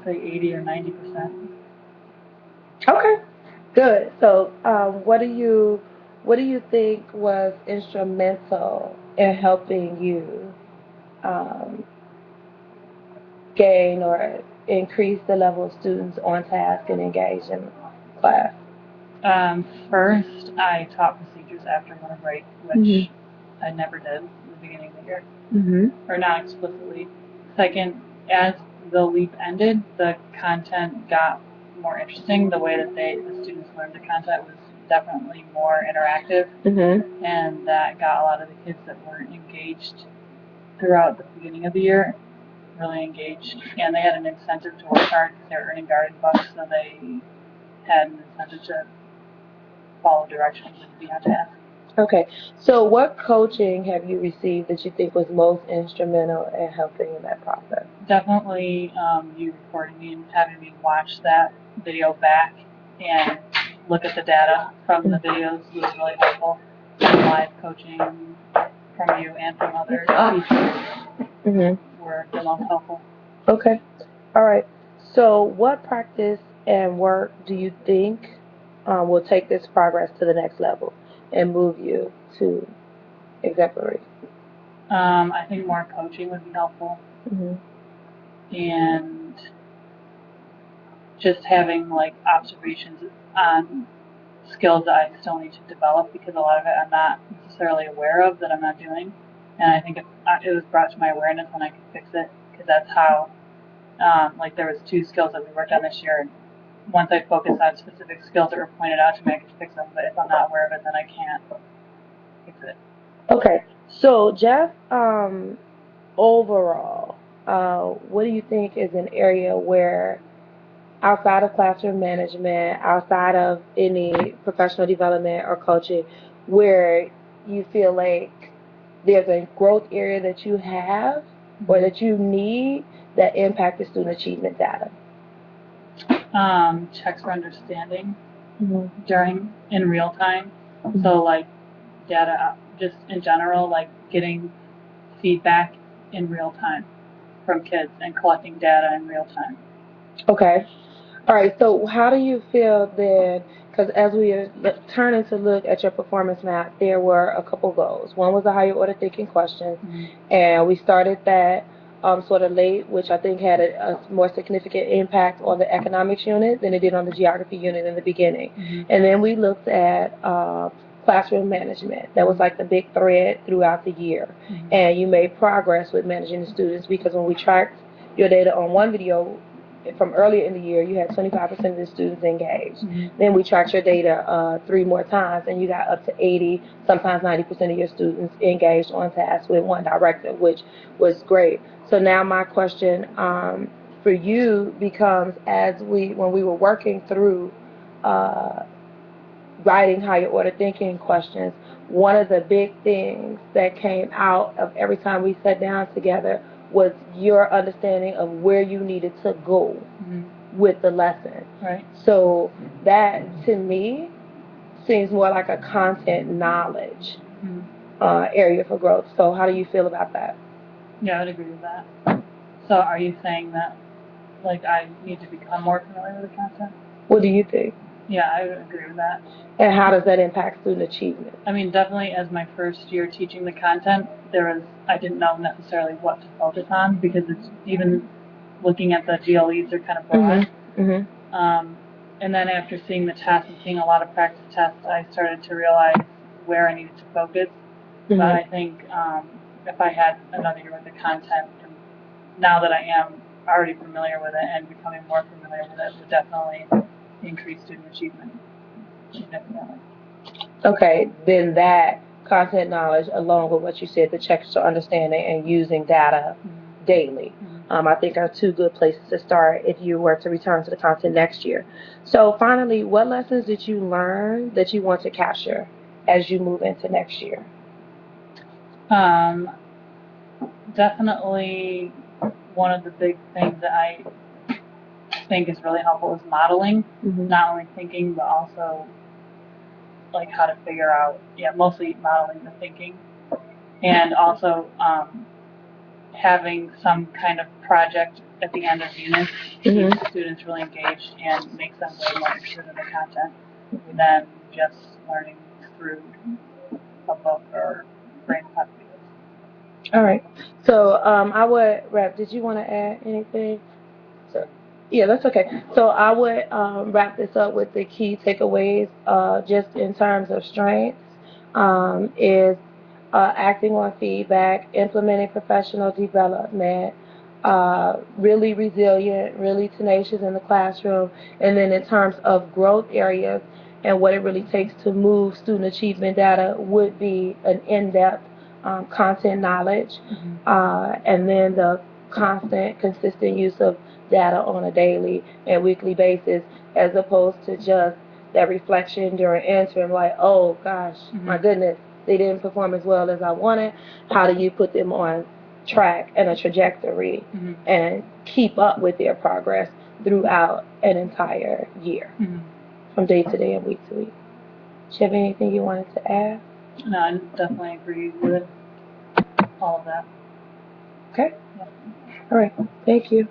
say 80 or 90%. Okay, good. So, what do you think was instrumental in helping you um, gain or increase the level of students on task and engaged in class? First, I taught procedures after winter break, Mhm. which I never did in the beginning of the year, Mhm. or not explicitly. Second, as the leap ended, the content got more interesting. The way that the students learned the content was definitely more interactive, Mhm. and that got a lot of the kids that weren't engaged throughout the beginning of the year really engaged, and they had an incentive to work hard because they were earning garden bucks, so they had an incentive to follow directions and be on task. Okay. So, what coaching have you received that you think was most instrumental in helping in that process? Definitely, you recording me and having me watch that video back and look at the data from the videos was really helpful. And live coaching from you and from other teachers Mhm. were the most helpful. Okay. All right. So, what practice and work do you think will take this progress to the next level and move you to exemplary? I think more coaching would be helpful, Hmm. and just having like observations on skills that I still need to develop because a lot of it I'm not necessarily aware of that I'm not doing. And I think if it was brought to my awareness, then I could fix it because that's how, like there was 2 skills that we worked on this year. And once I focus on specific skills that were pointed out to me, I could fix them. But if I'm not aware of it, then I can't fix it. Okay. So, Jeff, overall, what do you think is an area where, outside of classroom management, outside of any professional development or coaching, where you feel like there's a growth area that you have or that you need that impact the student achievement data? Checks for understanding Hmm. during in real time. So like data, just in general, like getting feedback in real time from kids and collecting data in real time. Okay. All right. So, how do you feel then? Because as we are turning to look at your performance map, there were a couple goals. One was the higher order thinking questions, and we started that sort of late, which I think had a more significant impact on the economics unit than it did on the geography unit in the beginning. And then we looked at classroom management. That was like the big thread throughout the year. And you made progress with managing the students because when we tracked your data on one video from earlier in the year, you had 25% of the students engaged. Then we tracked your data 3 more times, and you got up to 80, sometimes 90% of your students engaged on task with one directive, which was great. So now my question for you becomes, when we were working through uh, writing higher order thinking questions, one of the big things that came out of every time we sat down together was your understanding of where you needed to go with the lesson. Right. So that to me seems more like a content knowledge area for growth. So how do you feel about that? Yeah, I would agree with that. So are you saying that like I need to become more familiar with the content? What do you think? Yeah, I would agree with that. And how does that impact student achievement? I mean, definitely as my first year teaching the content, I didn't know necessarily what to focus on because it's even looking at the GLEs are kind of broad. And then after seeing the tests and seeing a lot of practice tests, I started to realize where I needed to focus. But I think if I had another year with the content, and now that I am already familiar with it and becoming more familiar with it, would definitely increase student achievement significantly. Okay, then that content knowledge, along with what you said, the checks to understanding and using data daily, I think are 2 good places to start if you were to return to the content next year. So finally, what lessons did you learn that you want to capture as you move into next year? Definitely one of the big things that I think is really helpful is modeling, not only thinking, but also like how to figure out, mostly modeling the thinking, and also having some kind of project at the end of units, keep students really engaged and makes them way more interested in the content than just learning through a book or brain pop videos. All right. So I would wrap. Did you want to add anything? So, yeah, that's okay. So I would wrap this up with the key takeaways, just in terms of strengths, is acting on feedback, implementing professional development, really resilient, really tenacious in the classroom, and then in terms of growth areas and what it really takes to move student achievement data would be an in-depth content knowledge, and then the constant, consistent use of data on a daily and weekly basis, as opposed to just that reflection during interim, like, oh gosh, my goodness, they didn't perform as well as I wanted. How do you put them on track and a trajectory and keep up with their progress throughout an entire year, from day to day and week to week? Do you have anything you wanted to add? No, I definitely agree with all of that. Okay. All right. Thank you.